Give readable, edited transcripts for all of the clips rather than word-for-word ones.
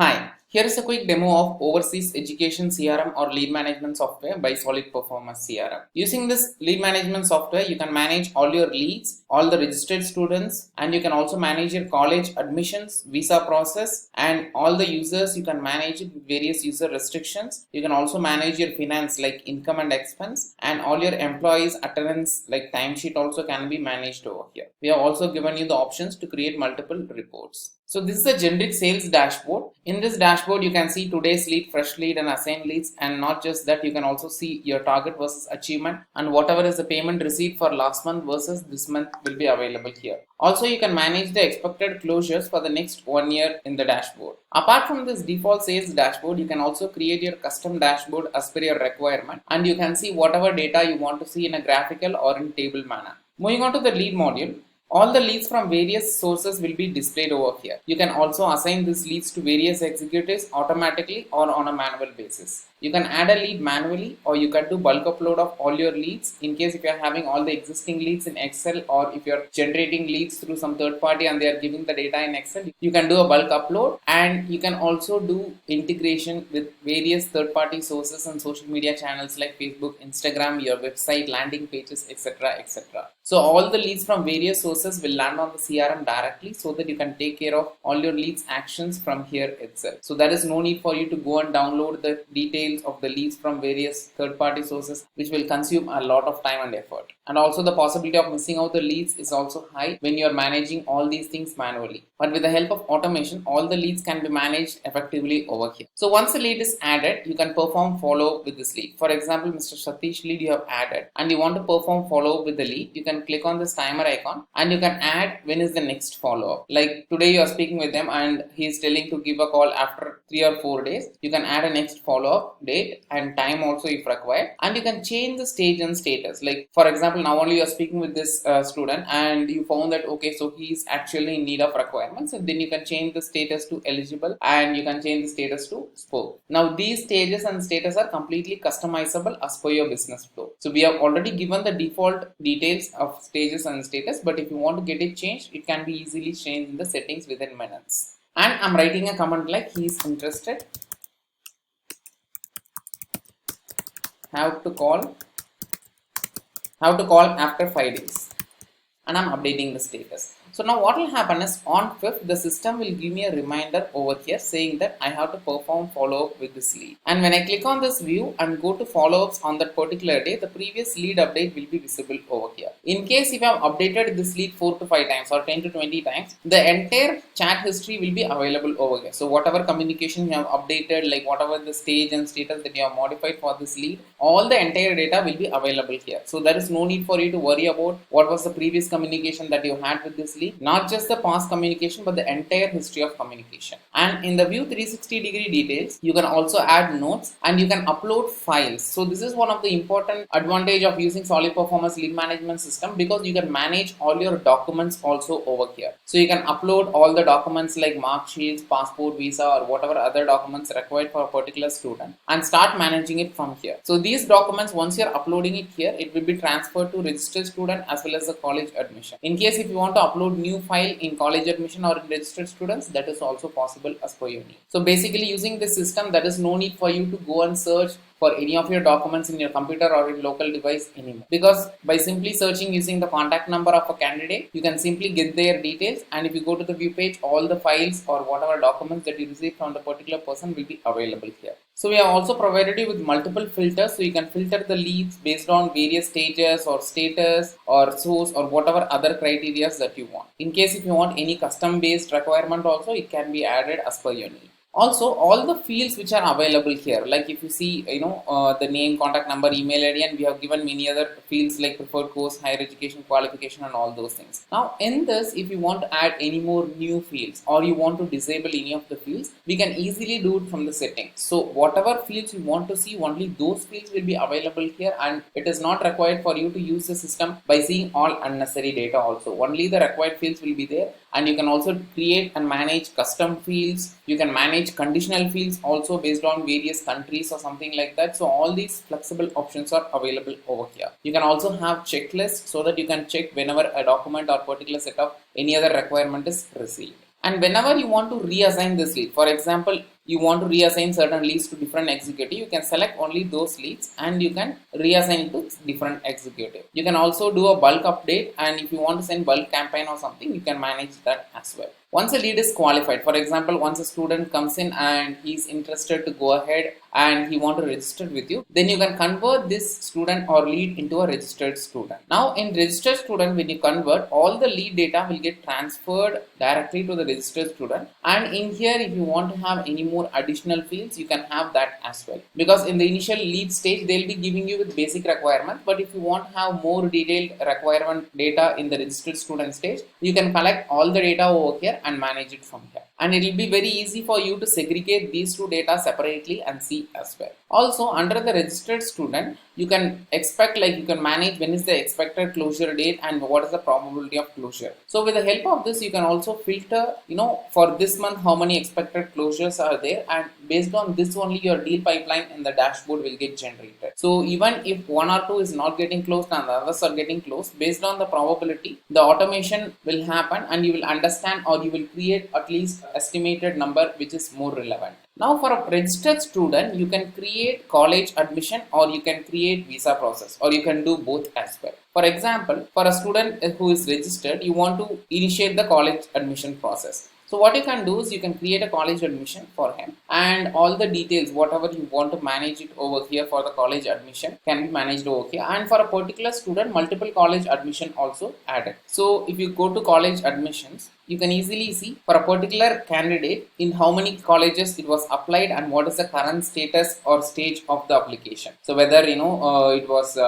Hi, here is a quick demo of Overseas Education CRM or Lead Management Software by Solid Performance CRM. Using this lead management software, you can manage all your leads, all the registered students, and you can also manage your college admissions, visa process, and all the users. You can manage it with various user restrictions. You can also manage your finance like income and expense, and all your employees' attendance like timesheet also can be managed over here. We have also given you the options to create multiple reports. So this is a generic sales dashboard. In this dashboard, you can see today's lead, fresh lead and assigned leads, and not just that, you can also see your target versus achievement and whatever is the payment received for last month versus this month will be available here. Also, you can manage the expected closures for the next 1 year in the dashboard. Apart from this default sales dashboard, you can also create your custom dashboard as per your requirement, and you can see whatever data you want to see in a graphical or in table manner. Moving on to the lead module. All the leads from various sources will be displayed over here. You can also assign these leads to various executives automatically or on a manual basis. You can add a lead manually, or you can do bulk upload of all your leads in case if you are having all the existing leads in Excel, or if you are generating leads through some third party and they are giving the data in Excel, you can do a bulk upload, and you can also do integration with various third party sources and social media channels like Facebook, Instagram, your website, landing pages, etc. etc. So all the leads from various sources will land on the CRM directly, so that you can take care of all your leads actions from here itself. So there is no need for you to go and download the details of the leads from various third-party sources, which will consume a lot of time and effort. And also the possibility of missing out the leads is also high when you are managing all these things manually. But with the help of automation, all the leads can be managed effectively over here. So once the lead is added, you can perform follow-up with this lead. For example, Mr. Satish lead you have added, and you want to perform follow-up with the lead. You can click on this timer icon and you can add when is the next follow-up. Like today you are speaking with them and he is telling to give a call after 3 or 4 days. You can add a next follow-up date and time also if required, and you can change the stage and status. Like for example, now only you are speaking with this student and you found that okay, so he is actually in need of requirements, and then you can change the status to eligible and you can change the status to spoke. Now these stages and status are completely customizable as per your business flow. So we have already given the default details of stages and status, but if you want to get it changed, it can be easily changed in the settings within minutes. And I'm writing a comment like he is interested, have to call after 5 days, and I'm updating the status. So now what will happen is on 5th, the system will give me a reminder over here saying that I have to perform follow-up with this lead. And when I click on this view and go to follow-ups on that particular day, the previous lead update will be visible over here. In case if I have updated this lead 4 to 5 times or 10 to 20 times, the entire chat history will be available over here. So whatever communication you have updated, like whatever the stage and status that you have modified for this lead, all the entire data will be available here. So there is no need for you to worry about what was the previous communication that you had with this lead. Not just the past communication, but the entire history of communication. And in the view 360-degree details, you can also add notes and you can upload files. So this is one of the important advantage of using Solid Performance lead management system, because you can manage all your documents also over here. So you can upload all the documents like mark sheets, passport, visa, or whatever other documents required for a particular student, and start managing it from here. So these documents, once you're uploading it here, it will be transferred to registered student as well as the college admission. In case if you want to upload new file in college admission or in registered students, that is also possible as per your need. So basically using this system, there is no need for you to go and search for any of your documents in your computer or in local device anymore, because by simply searching using the contact number of a candidate, you can simply get their details, and if you go to the view page, all the files or whatever documents that you receive from the particular person will be available here. So we have also provided you with multiple filters, so you can filter the leads based on various stages or status or source or whatever other criteria that you want. In case if you want any custom based requirement also, it can be added as per your need. Also, all the fields which are available here, like if you see, the name, contact number, email ID, and we have given many other fields like preferred course, higher education qualification, and all those things. Now in this, if you want to add any more new fields or you want to disable any of the fields, we can easily do it from the settings. So whatever fields you want to see, only those fields will be available here, and it is not required for you to use the system by seeing all unnecessary data also. Only the required fields will be there, and you can also create and manage custom fields. You can manage conditional fields also based on various countries or something like that. So all these flexible options are available over here. You can also have checklists so that you can check whenever a document or particular set of any other requirement is received. And whenever you want to reassign this lead, for example, you want to reassign certain leads to different executive, you can select only those leads and you can reassign to different executive. You can also do a bulk update, and if you want to send bulk campaign or something, you can manage that as well. Once a lead is qualified, for example, once a student comes in and he's interested to go ahead and he want to register with you, then you can convert this student or lead into a registered student. Now in registered student, when you convert, all the lead data will get transferred directly to the registered student, and in here if you want to have any more additional fields, you can have that as well, because in the initial lead stage they'll be giving you with basic requirements, but if you want to have more detailed requirement data in the registered student stage, you can collect all the data over here and manage it from here, and it will be very easy for you to segregate these two data separately and see as well. Also under the registered student, you can expect, like you can manage when is the expected closure date and what is the probability of closure. So with the help of this, you can also filter, for this month how many expected closures are there, and based on this only your deal pipeline in the dashboard will get generated. So even if one or two is not getting closed and the others are getting closed, based on the probability, the automation will happen and you will understand, or you will create at least estimated number which is more relevant. Now for a registered student, you can create college admission or you can create visa process, or you can do both as well. For example, for a student who is registered, you want to initiate the college admission process. So what you can do is you can create a college admission for him, and all the details, whatever you want to manage it over here for the college admission can be managed over here. And for a particular student, multiple college admission also added. So if you go to college admissions, you can easily see for a particular candidate in how many colleges it was applied and what is the current status or stage of the application. So whether it was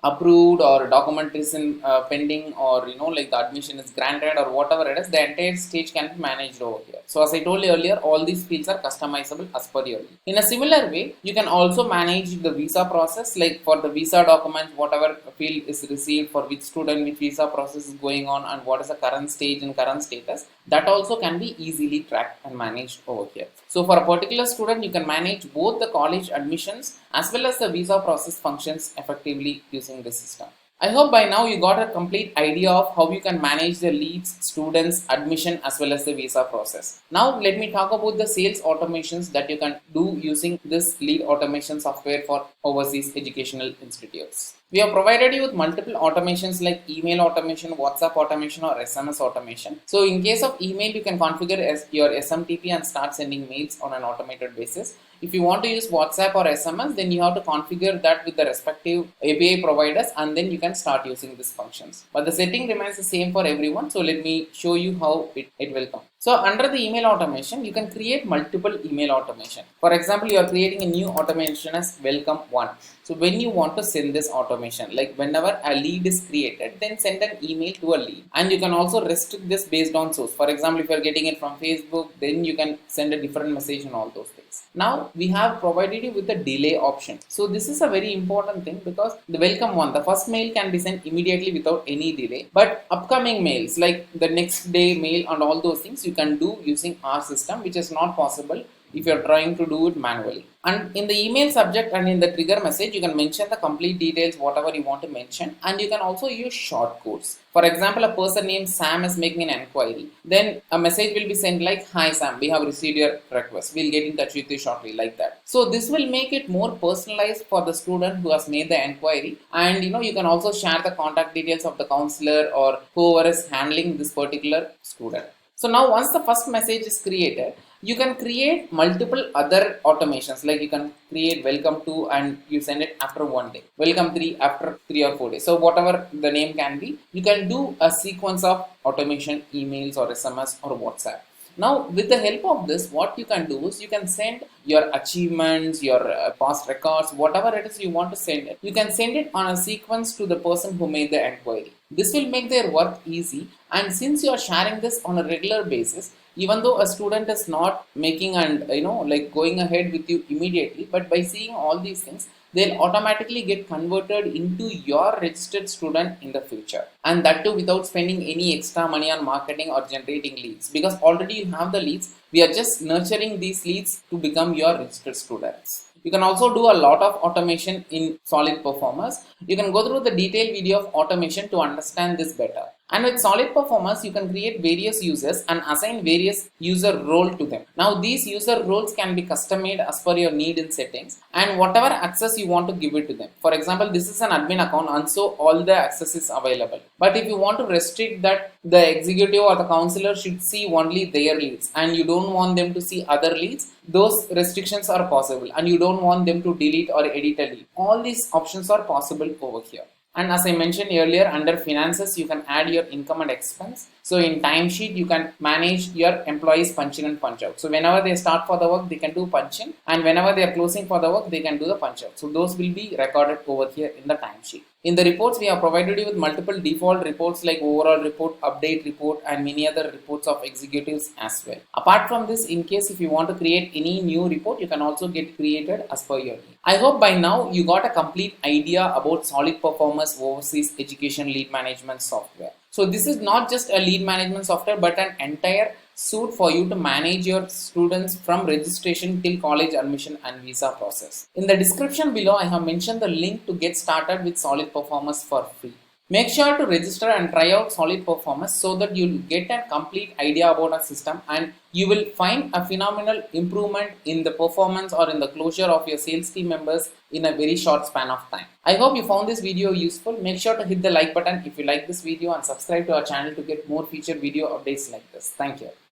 approved or document is in pending, or like the admission is granted or whatever it is, the entire stage can be managed over here. So as I told you earlier, all these fields are customizable as per your need. In a similar way, you can also manage the visa process, like for the visa documents, whatever field is received, for which student which visa process is going on, and what is the current stage and current status, that also can be easily tracked and managed over here. So for a particular student, you can manage both the college admissions as well as the visa process functions effectively using this system. I hope by now you got a complete idea of how you can manage the leads, students, admission as well as the visa process. Now let me talk about the sales automations that you can do using this lead automation software for overseas educational institutes. We have provided you with multiple automations like email automation, WhatsApp automation or SMS automation. So in case of email, you can configure your SMTP and start sending mails on an automated basis. If you want to use WhatsApp or SMS, then you have to configure that with the respective API providers, and then you can start using these functions. But the setting remains the same for everyone. So let me show you how it will come. So under the email automation, you can create multiple email automation. For example, you are creating a new automation as welcome one. So when you want to send this automation, like whenever a lead is created, then send an email to a lead. And you can also restrict this based on source. For example, if you are getting it from Facebook, then you can send a different message and all those things. Now we have provided you with the delay option. So this is a very important thing, because the welcome one, the first mail can be sent immediately without any delay. But upcoming mails like the next day mail and all those things, you can do using our system, which is not possible if you are trying to do it manually. And in the email subject and in the trigger message, you can mention the complete details, whatever you want to mention, and you can also use short codes. For example, a person named Sam is making an enquiry. Then a message will be sent like, "Hi Sam, we have received your request. We'll get in touch with you shortly," like that. So this will make it more personalized for the student who has made the enquiry. And you can also share the contact details of the counselor or whoever is handling this particular student. So now once the first message is created, you can create multiple other automations, like you can create welcome 2 and you send it after 1 day, welcome 3 after 3 or 4 days. So whatever the name can be, you can do a sequence of automation emails or SMS or WhatsApp. Now with the help of this, what you can do is you can send your achievements, your past records, whatever it is you want to send it. You can send it on a sequence to the person who made the enquiry. This will make their work easy, and since you are sharing this on a regular basis, even though a student is not making and like going ahead with you immediately, but by seeing all these things, they'll automatically get converted into your registered student in the future, and that too without spending any extra money on marketing or generating leads, because already you have the leads. We are just nurturing these leads to become your registered students. You can also do a lot of automation in Solid Performers. You can go through the detailed video of automation to understand this better. And with solid performance, you can create various users and assign various user role to them. Now these user roles can be custom made as per your need in settings and whatever access you want to give it to them. For example, this is an admin account and so all the access is available. But if you want to restrict that the executive or the counselor should see only their leads and you don't want them to see other leads, those restrictions are possible, and you don't want them to delete or edit a lead. All these options are possible over here. And as I mentioned earlier, under finances, you can add your income and expense. So in timesheet, you can manage your employees punch in and punch out. So whenever they start for the work, they can do punch in, and whenever they are closing for the work, they can do the punch out. So those will be recorded over here in the timesheet. In the reports, we have provided you with multiple default reports like overall report, update report, and many other reports of executives as well. Apart from this, in case if you want to create any new report, you can also get created as per your need. I hope by now you got a complete idea about Solid Performance Overseas Education Lead Management software. So this is not just a lead management software, but an entire suite for you to manage your students from registration till college admission and visa process. In the description below, I have mentioned the link to get started with Solid Performance for free. Make sure to register and try out Solid Performance so that you'll get a complete idea about our system and you will find a phenomenal improvement in the performance or in the closure of your sales team members in a very short span of time. I hope you found this video useful. Make sure to hit the like button if you like this video and subscribe to our channel to get more future video updates like this. Thank you.